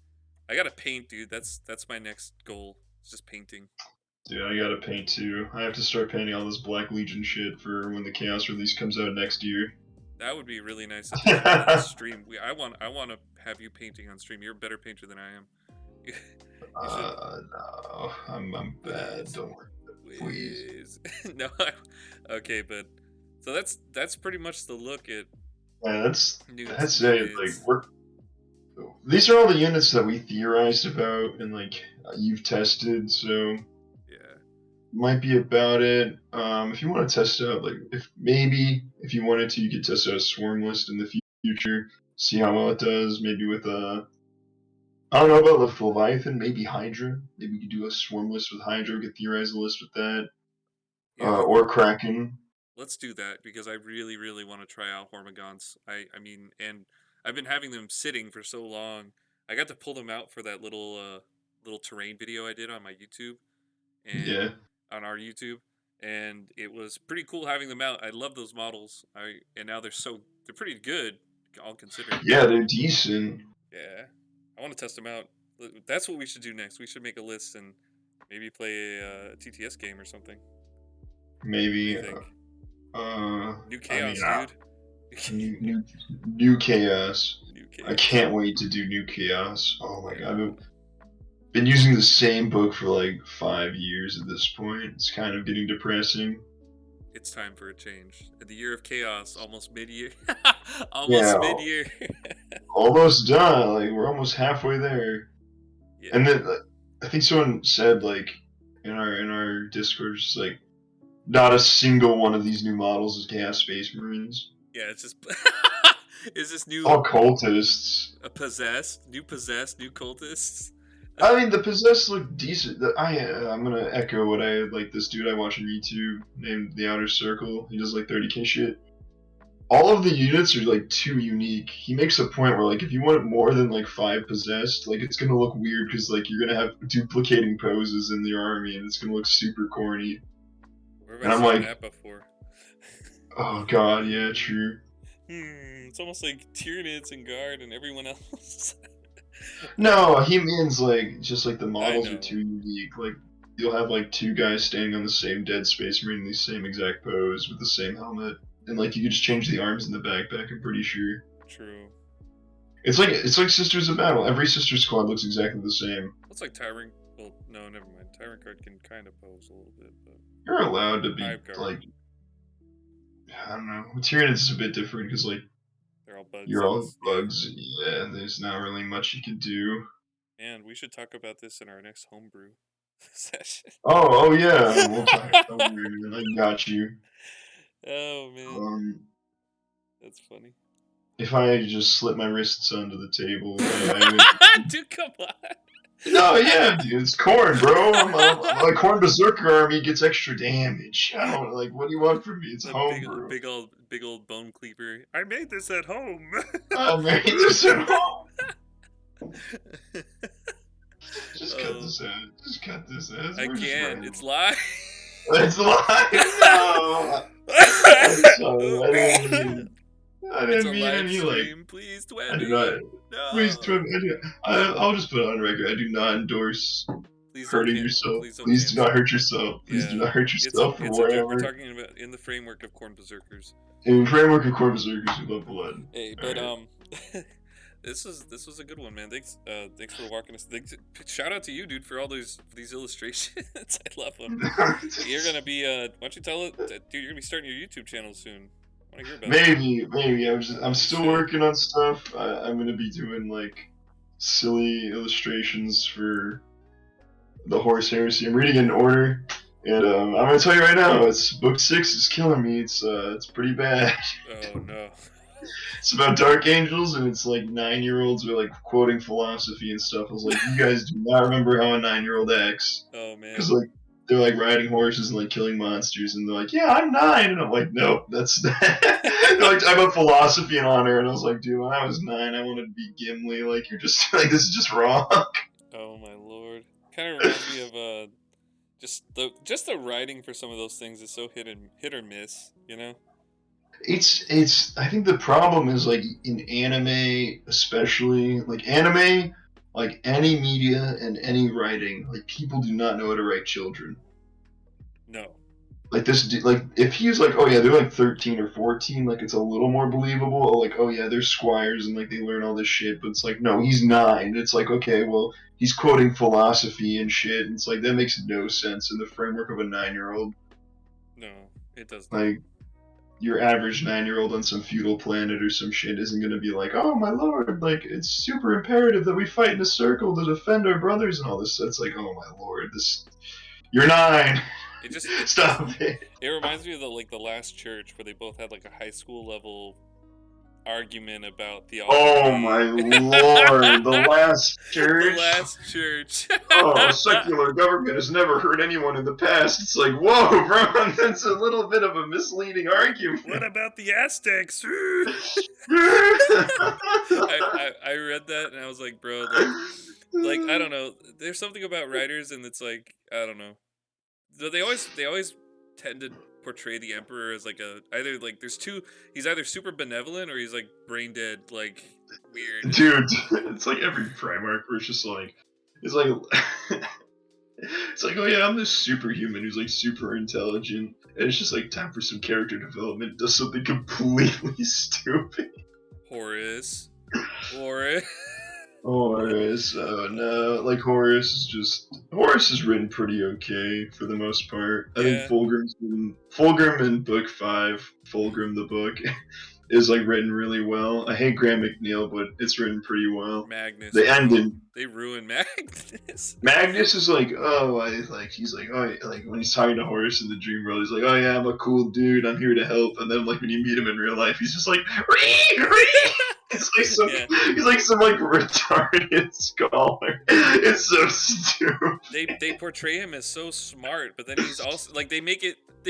Speaker 1: I gotta paint, dude. That's my next goal. It's just painting.
Speaker 2: Dude, I gotta paint too. I have to start painting all this Black Legion shit for when the Chaos release comes out next year.
Speaker 1: That would be really nice to do on stream. I want to have you painting on stream. You're a better painter than I am.
Speaker 2: No, I'm bad. Don't worry. Please.
Speaker 1: No. Okay, but so that's pretty much the look at.
Speaker 2: Yeah, that's it. Like these are all the units that we theorized about and like you've tested, so
Speaker 1: yeah,
Speaker 2: might be about it. If you want to test out, like if you wanted to, you could test out a swarm list in the future, see how well it does. Maybe with I don't know about the Leviathan, maybe Hydra. Maybe we could do a swarm list with Hydra. We could theorize a list with that. Yeah, or Kraken.
Speaker 1: Let's do that because I really, really want to try out Hormagaunts. I mean, and I've been having them sitting for so long. I got to pull them out for that little terrain video I did on my YouTube, and on our YouTube, and it was pretty cool having them out. I love those models. And now they're pretty good, all considered.
Speaker 2: Yeah, they're decent.
Speaker 1: Yeah. I want to test them out. That's what we should do next. We should make a list and maybe play a TTS game or something.
Speaker 2: Maybe.
Speaker 1: New Chaos,
Speaker 2: dude. New Chaos. I can't wait to do New Chaos. Oh my god. I've been using the same book for like 5 years at this point. It's kind of getting depressing.
Speaker 1: It's time for a change. The year of chaos, almost mid-year. Mid-year.
Speaker 2: Almost done. Like we're almost halfway there. Yeah. And then I think someone said like in our Discord, just like not a single one of these new models is Chaos Space Marines.
Speaker 1: Yeah, it's just is this new
Speaker 2: all cultists?
Speaker 1: New cultists.
Speaker 2: I mean, the possessed look decent. I'm gonna echo what I like. This dude I watch on YouTube named The Outer Circle. He does like 30k shit. All of the units are like too unique. He makes a point where like if you want more than like 5 possessed, like it's gonna look weird because like you're gonna have duplicating poses in your army and it's gonna look super corny.
Speaker 1: And I'm like, that before?
Speaker 2: Oh god, yeah, true.
Speaker 1: It's almost like Tyranids and Guard and everyone else.
Speaker 2: No, he means like just like the models are too unique. Like you'll have like 2 guys standing on the same dead Space Marine in the same exact pose with the same helmet, and like you could just change the arms in the backpack. I'm pretty sure.
Speaker 1: True.
Speaker 2: It's like Sisters of Battle. Every Sister squad looks exactly the same.
Speaker 1: Looks like Tyrant. Well, no, never mind. Tyrant Guard can kind of pose a little bit, but
Speaker 2: you're allowed to be like. I don't know. Tyranids is a bit different because like.
Speaker 1: They're all bugs.
Speaker 2: You're all bugs, yeah, there's not really much you can do.
Speaker 1: And we should talk about this in our next homebrew session.
Speaker 2: Oh yeah, we'll talk about homebrew, man. I got you.
Speaker 1: Oh man. That's funny.
Speaker 2: If I just slip my wrists onto the table,
Speaker 1: dude, come on.
Speaker 2: No, yeah, dude, it's corn, bro. My corn berserker army gets extra damage. I don't like. What do you want from me? It's homebrew.
Speaker 1: Big old bone cleaver. I made this at home.
Speaker 2: I made this at home. Just cut this out. Just cut this out.
Speaker 1: I can't. It's live.
Speaker 2: It's live. No. I'm sorry. I didn't mean any like.
Speaker 1: Please, Twebby.
Speaker 2: I do not.
Speaker 1: No.
Speaker 2: Please, Twebby. I'll just put it on record. I do not endorse
Speaker 1: Please don't
Speaker 2: hurting
Speaker 1: can-
Speaker 2: yourself.
Speaker 1: Please don't
Speaker 2: Please do
Speaker 1: cancel.
Speaker 2: not hurt yourself. Please do not hurt yourself for
Speaker 1: It's a joke. We're
Speaker 2: Warhammer.
Speaker 1: talking about in the framework of Corn Berserkers.
Speaker 2: In the framework of Corn Berserkers, we love blood.
Speaker 1: Hey, but this was a good one, man. Thanks for walking us. Shout out to you, dude, for all these illustrations. I love them. You're gonna be why don't you tell it, dude? You're gonna be starting your YouTube channel soon. I want to hear about it.
Speaker 2: Maybe. I'm still working on stuff. I'm gonna be doing like silly illustrations for the Horus Heresy. I'm reading it in order, and I'm gonna tell you right now, it's book 6 is killing me. It's pretty bad.
Speaker 1: Oh no.
Speaker 2: It's about Dark Angels, and it's like 9-year-olds are like quoting philosophy and stuff. I was like, you guys do not remember how a 9-year-old acts.
Speaker 1: Oh man.
Speaker 2: Because like they're like riding horses and like killing monsters, and they're like, yeah, I'm 9, and I'm like, nope, that's they're like talking about philosophy and honor, and I was like, dude, when I was 9, I wanted to be Gimli. Like, you're just like, this is just wrong.
Speaker 1: Oh my lord. Kind of reminds me of just the writing for some of those things is so hit or miss, you know.
Speaker 2: It's I think the problem is like in anime especially, like anime, like any media and any writing, like people do not know how to write children.
Speaker 1: No.
Speaker 2: Like like if he's like, oh yeah, they're like 13 or 14, like it's a little more believable. Or like, oh yeah, they're squires and like they learn all this shit, but it's like, no, he's 9. It's like, okay, well, he's quoting philosophy and shit, and it's like that makes no sense in the framework of a 9-year-old.
Speaker 1: No, it does not.
Speaker 2: Like your average 9-year-old on some feudal planet or some shit isn't gonna be like, oh my lord, like it's super imperative that we fight in a circle to defend our brothers and all this. It's like, oh my lord, you're 9. Stop it.
Speaker 1: It reminds me of the Last Church, where they both had like a high school level argument about theology.
Speaker 2: Oh my lord, the Last Church.
Speaker 1: The Last Church.
Speaker 2: Oh, secular government has never hurt anyone in the past. It's like, whoa, bro, that's a little bit of a misleading argument.
Speaker 1: What about the Aztecs? I read that and I was like, bro, like I don't know. There's something about writers, and it's like, I don't know. They always tend to portray the Emperor as like either like he's either super benevolent or he's like brain dead, like weird.
Speaker 2: Dude, it's like every Primarch where it's just like, it's like oh yeah, I'm this superhuman who's like super intelligent, and it's just like time for some character development, does something completely stupid.
Speaker 1: Horus.
Speaker 2: Horus, no, like Horus is written pretty okay for the most part. I think Fulgrim in book 5, Fulgrim the book, is like written really well. I hate Graham McNeil, but it's written pretty well.
Speaker 1: Magnus.
Speaker 2: They
Speaker 1: ruined Magnus.
Speaker 2: Magnus is like, he's like, oh, like when he's talking to Horus in the dream world, he's like, oh yeah, I'm a cool dude, I'm here to help. And then like when you meet him in real life, he's just like, ree! He's like some like retarded scholar. It's so stupid.
Speaker 1: They portray him as so smart, but then he's also like they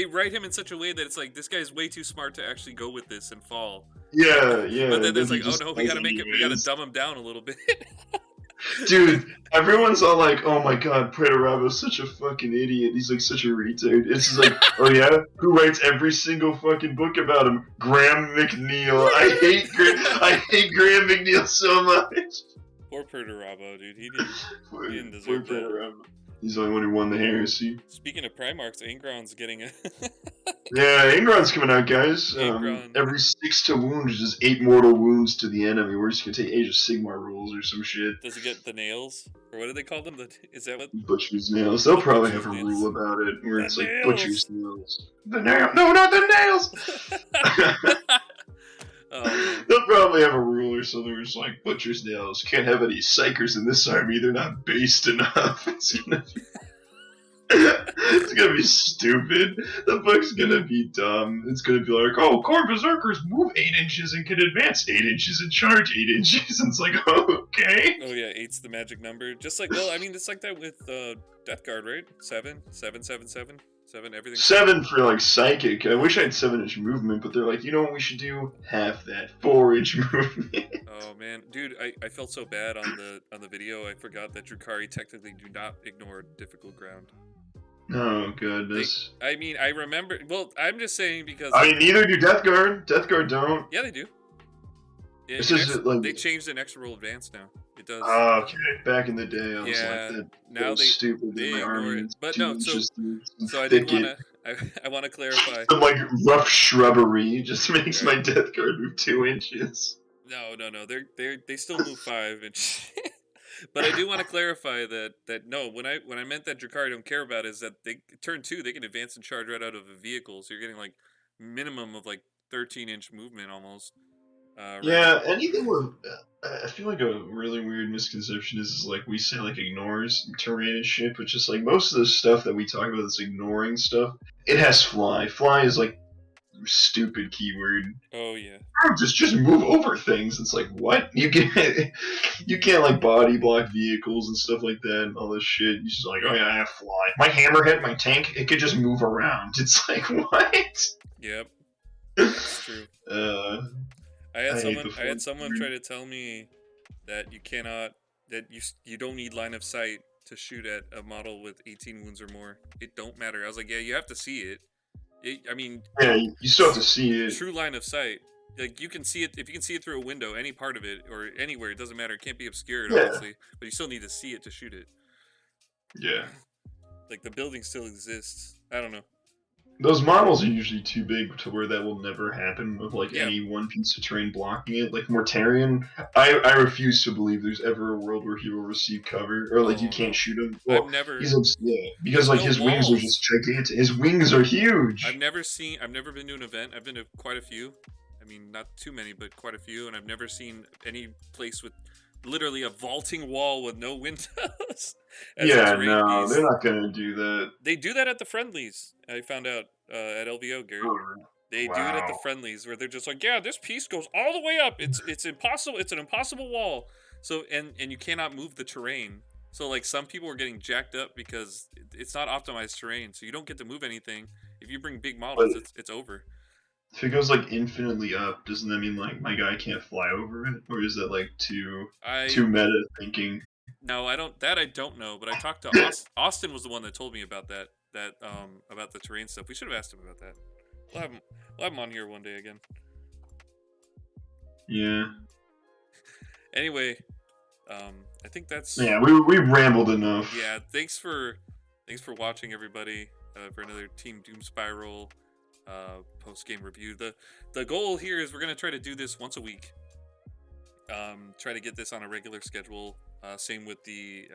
Speaker 1: write him in such a way that it's like this guy's way too smart to actually go with this and fall.
Speaker 2: Yeah.
Speaker 1: But then there's like, oh no, we gotta dumb him down a little bit.
Speaker 2: Dude, everyone's all like, oh my god, Praetoravo's such a fucking idiot. He's like such a retard. It's just like, oh yeah? Who writes every single fucking book about him? Graham McNeil. I hate Graham McNeil so much.
Speaker 1: Poor Praetoravo, dude. He didn't deserve that.
Speaker 2: He's the only one who won the heresy.
Speaker 1: Speaking of Primarchs, Angron's getting a...
Speaker 2: Yeah, Angron's coming out, guys.
Speaker 1: Angron.
Speaker 2: Every 6 to wound is just 8 mortal wounds to the enemy. We're just gonna take Age of Sigmar rules or some shit.
Speaker 1: Does he get the nails? Or what do they call them? Is that what?
Speaker 2: Butcher's nails. They'll probably have a rule about it where it's like Butcher's nails. The nail? No, not the nails! They'll probably have a rule or something where it's like, Butcher's nails, can't have any psychers in this army, they're not based enough. It's gonna be stupid. The book's gonna be dumb. It's gonna be like, oh, Corn Berserkers move 8 inches and can advance 8 inches and charge 8 inches. And it's like, oh, okay.
Speaker 1: Oh yeah, 8's the magic number. Just like, well, I mean, it's like that with Death Guard, right? 7, 7, 7, 7. 7, everything. 7
Speaker 2: for like psychic. I wish I had 7-inch movement, but they're like, you know what we should do? Half that 4-inch movement.
Speaker 1: Oh man, dude, I felt so bad on the video. I forgot that Drukhari technically do not ignore difficult ground.
Speaker 2: Oh goodness.
Speaker 1: I mean, I remember. Well, I'm just saying because.
Speaker 2: I mean, neither do Death Guard. Death Guard don't.
Speaker 1: Yeah, they do.
Speaker 2: It's just like
Speaker 1: they changed an extra roll advance now. does.
Speaker 2: Okay, back in the day, I was like,
Speaker 1: Yeah.
Speaker 2: that
Speaker 1: Now
Speaker 2: was stupid that
Speaker 1: they
Speaker 2: my
Speaker 1: ignore
Speaker 2: army
Speaker 1: it.
Speaker 2: is
Speaker 1: But
Speaker 2: 2
Speaker 1: no,
Speaker 2: inches
Speaker 1: so I did
Speaker 2: thick.
Speaker 1: wanna I wanna clarify.
Speaker 2: Some like rough shrubbery just makes
Speaker 1: Right.
Speaker 2: my death guard move 2 inches.
Speaker 1: No. They still move 5 inches. But I do want to clarify that no, when I meant that Drakari don't care about is that they turn 2 they can advance and charge right out of a vehicle, so you're getting like minimum of like 13-inch movement almost. Right.
Speaker 2: Yeah, anything with I feel like a really weird misconception is like we say like ignores terrain and shit, but just like most of the stuff that we talk about that's ignoring stuff, it has fly. Fly is like stupid keyword.
Speaker 1: Oh yeah.
Speaker 2: Oh, just move over things. It's like what you can't like body block vehicles and stuff like that and all this shit. You just like, oh
Speaker 1: Right.
Speaker 2: yeah, I have fly. My hammerhead, my tank, it could just move around. It's like what?
Speaker 1: Yep. That's true.
Speaker 2: Uh,
Speaker 1: I had
Speaker 2: I hate the
Speaker 1: someone try to tell me that you cannot that you don't need line of sight to shoot at a model with 18 wounds or more. It don't matter. I was like, yeah, you have to see it. I mean,
Speaker 2: Yeah, you still have to see it.
Speaker 1: true line of sight. Like you can see it if you can see it through a window, any part of it or anywhere, it doesn't matter. It can't be obscured,
Speaker 2: Yeah.
Speaker 1: obviously, but you still need to see it to shoot it.
Speaker 2: Yeah.
Speaker 1: Like the building still exists. I don't know.
Speaker 2: Those models are usually too big to where that will never happen with like
Speaker 1: Yeah.
Speaker 2: any one piece of terrain blocking it. Like Mortarion, I refuse to believe there's ever a world where he will receive cover or like you
Speaker 1: Oh,
Speaker 2: can't
Speaker 1: no.
Speaker 2: shoot him. Well,
Speaker 1: I've never.
Speaker 2: yeah, because
Speaker 1: There's
Speaker 2: like
Speaker 1: no
Speaker 2: his wings are
Speaker 1: walls.
Speaker 2: just gigantic. His wings are huge.
Speaker 1: I've never been to an event. I've been to quite a few. I mean, not too many, but quite a few, and I've never seen any place with literally a vaulting wall with no windows. as a
Speaker 2: Yeah,
Speaker 1: terrain
Speaker 2: no,
Speaker 1: piece.
Speaker 2: they're not gonna do that.
Speaker 1: They do that at the friendlies. I found out at LVO, Garrett. They do it at the
Speaker 2: Wow.
Speaker 1: friendlies where they're just like, yeah, this piece goes all the way up. It's impossible. It's an impossible wall. So and you cannot move the terrain. So like some people are getting jacked up because it's not optimized terrain. So you don't get to move anything. If you bring big models,
Speaker 2: But
Speaker 1: it's over.
Speaker 2: if it goes like infinitely up, doesn't that mean like my guy can't fly over it, or is that like too meta thinking?
Speaker 1: No, I don't. That I don't know. But I talked to Austin was the one that told me about that. About the terrain stuff. We should have asked him about that. We'll have him on here one day again.
Speaker 2: Yeah.
Speaker 1: Anyway, I think that's.
Speaker 2: Yeah, we rambled enough.
Speaker 1: Yeah, thanks for watching, everybody, for another Team Doom Spiral post-game review. The goal here is we're gonna try to do this once a week. Try to get this on a regular schedule. Same with the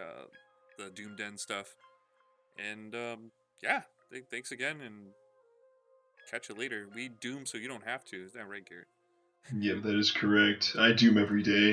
Speaker 1: Doom Den stuff. And yeah, thanks again, and catch you later. We doom so you don't have to. Is that right, Garrett?
Speaker 2: Yeah, that is correct. I doom every day.